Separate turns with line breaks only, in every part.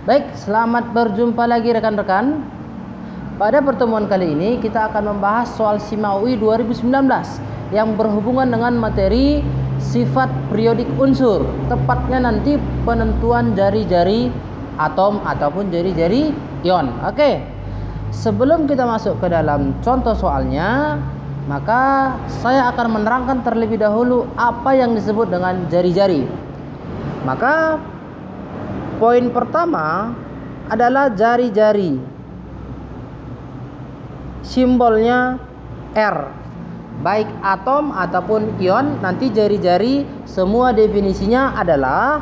Baik, selamat berjumpa lagi rekan-rekan. Pada pertemuan kali ini kita akan membahas soal SIMA UI 2019 yang berhubungan dengan materi sifat periodik unsur, tepatnya nanti penentuan jari-jari atom ataupun jari-jari ion. Oke. Sebelum kita masuk ke dalam contoh soalnya, maka saya akan menerangkan terlebih dahulu apa yang disebut dengan jari-jari. Maka poin pertama adalah jari-jari. Simbolnya R. Baik atom ataupun ion, nanti jari-jari semua definisinya adalah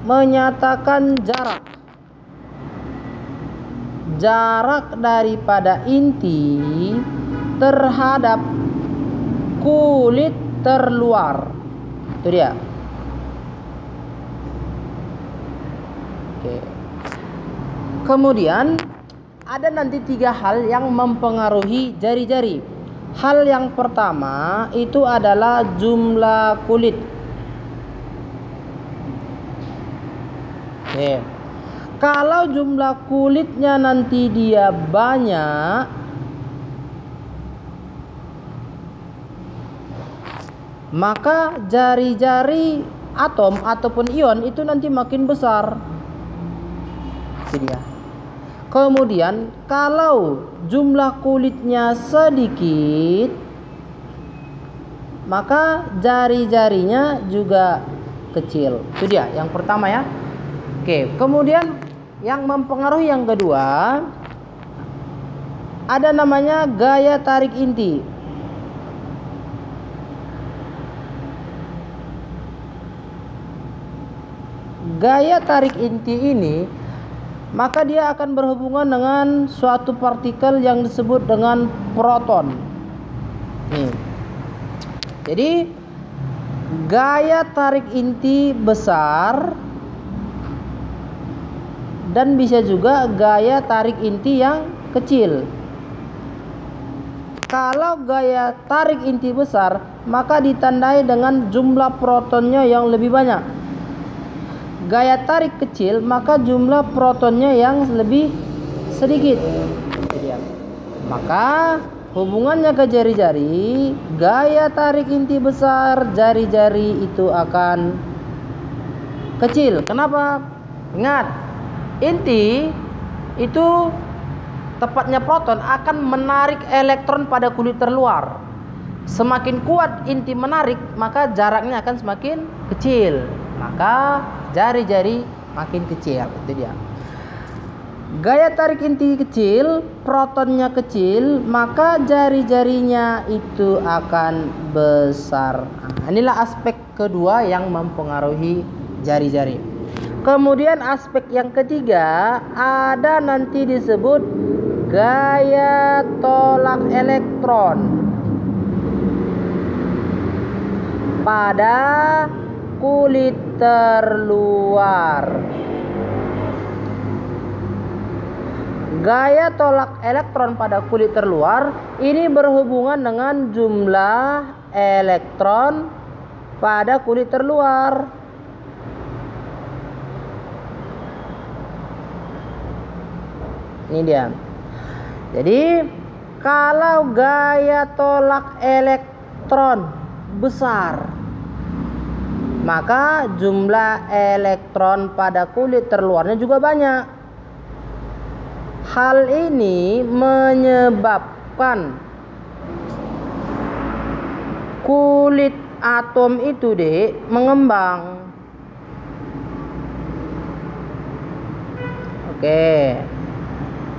menyatakan jarak. Jarak daripada inti terhadap kulit terluar. Itu dia. Oke. Kemudian ada nanti 3 hal yang mempengaruhi jari-jari. Hal yang pertama itu adalah jumlah kulit. Oke. Kalau jumlah kulitnya nanti dia banyak, maka jari-jari atom ataupun ion itu nanti makin besar. Itu dia. Kemudian kalau jumlah kulitnya sedikit, maka jari-jarinya juga kecil. Itu dia yang pertama ya. Oke, kemudian yang mempengaruhi yang kedua ada namanya gaya tarik inti. Gaya tarik inti ini maka dia akan berhubungan dengan suatu partikel yang disebut dengan proton. Jadi gaya tarik inti besar dan bisa juga gaya tarik inti yang kecil. Kalau gaya tarik inti besar, maka ditandai dengan jumlah protonnya yang lebih banyak. Gaya tarik kecil, maka jumlah protonnya yang lebih sedikit. Maka hubungannya ke jari-jari, gaya tarik inti besar, jari-jari itu akan kecil. Kenapa? Ingat, inti itu tepatnya proton akan menarik elektron pada kulit terluar. Semakin kuat inti menarik, maka jaraknya akan semakin kecil. Maka jari-jari makin kecil. Itu dia. Gaya tarik inti kecil, protonnya kecil, maka jari-jarinya itu akan besar. Nah, inilah aspek kedua yang mempengaruhi jari-jari. Kemudian aspek yang ketiga ada nanti disebut gaya tolak elektron pada kulit terluar. Gaya tolak elektron pada kulit terluar ini berhubungan dengan jumlah elektron pada kulit terluar. Ini dia. Jadi kalau gaya tolak elektron besar, maka jumlah elektron pada kulit terluarnya juga banyak. Hal ini menyebabkan kulit atom itu mengembang. Oke.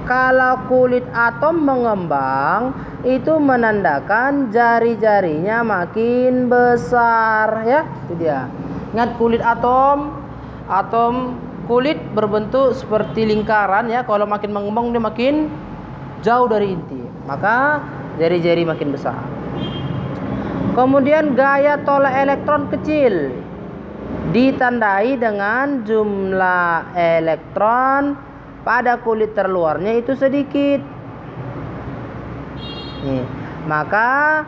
Kalau kulit atom mengembang, itu menandakan jari-jarinya makin besar ya. Itu dia. Ingat kulit atom kulit berbentuk seperti lingkaran ya. Kalau makin mengembang dia makin jauh dari inti, maka jari-jari makin besar. Kemudian gaya tolak elektron kecil ditandai dengan jumlah elektron pada kulit terluarnya itu sedikit. Maka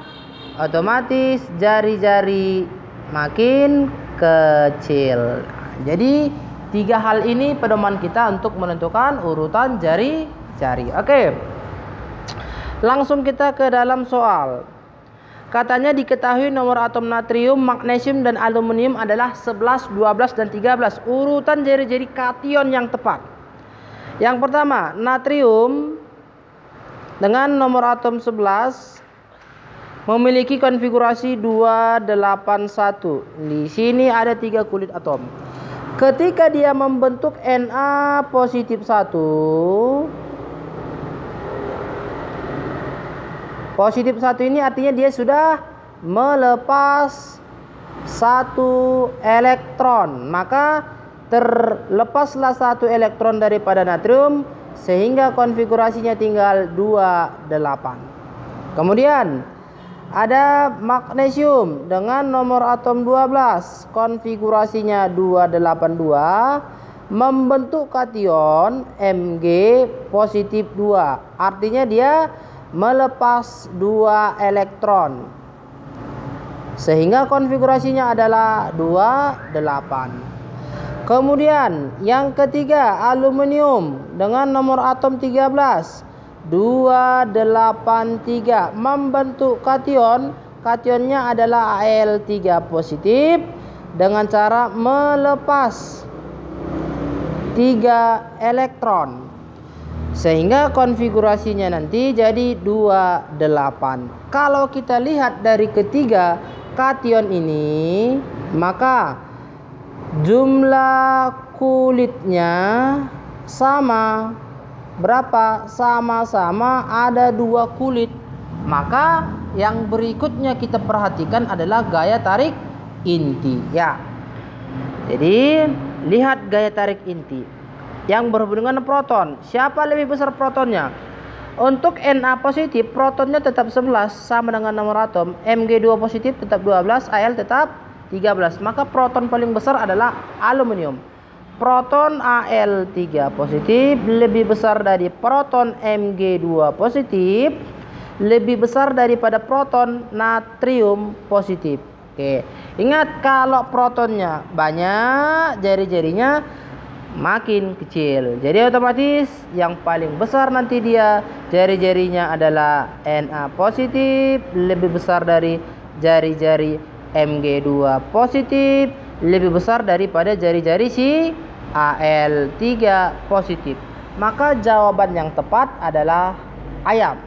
otomatis jari-jari makin kecil. Jadi Tiga hal ini pedoman kita untuk menentukan urutan jari-jari. Oke. Langsung kita ke dalam soal. Katanya diketahui nomor atom natrium, magnesium, dan aluminium adalah 11, 12, dan 13. Urutan jari-jari kation yang tepat. Yang pertama, natrium dengan nomor atom 11 memiliki konfigurasi 281. Di sini ada 3 kulit atom. Ketika dia membentuk Na positif 1, positif 1 ini artinya dia sudah melepas 1 elektron. Maka terlepaslah 1 elektron daripada natrium sehingga konfigurasinya tinggal 28. Kemudian ada magnesium dengan nomor atom 12, konfigurasinya 282, membentuk kation Mg positif 2. Artinya dia melepas 2 elektron sehingga konfigurasinya adalah 28. Kemudian yang ketiga, aluminium dengan nomor atom 13, 283, membentuk kation. Kationnya adalah Al3 positif dengan cara melepas 3 elektron sehingga konfigurasinya nanti jadi 28. Kalau kita lihat dari ketiga kation ini, maka jumlah kulitnya sama. Berapa? Sama-sama ada 2 kulit. Maka yang berikutnya kita perhatikan adalah gaya tarik inti ya. Jadi lihat gaya tarik inti yang berhubungan dengan proton. Siapa lebih besar protonnya? Untuk Na positif, protonnya tetap 11 sama dengan nomor atom. Mg2 positif tetap 12, Al tetap 13. Maka proton paling besar adalah aluminium. Proton Al3 positif lebih besar dari proton Mg2 positif, lebih besar daripada proton natrium positif. Oke, ingat kalau protonnya banyak, jari-jarinya makin kecil. Jadi otomatis yang paling besar nanti dia jari-jarinya adalah Na positif, lebih besar dari jari-jari Mg2 positif, lebih besar daripada jari-jari si Al3 positif. Maka jawaban yang tepat adalah ayam.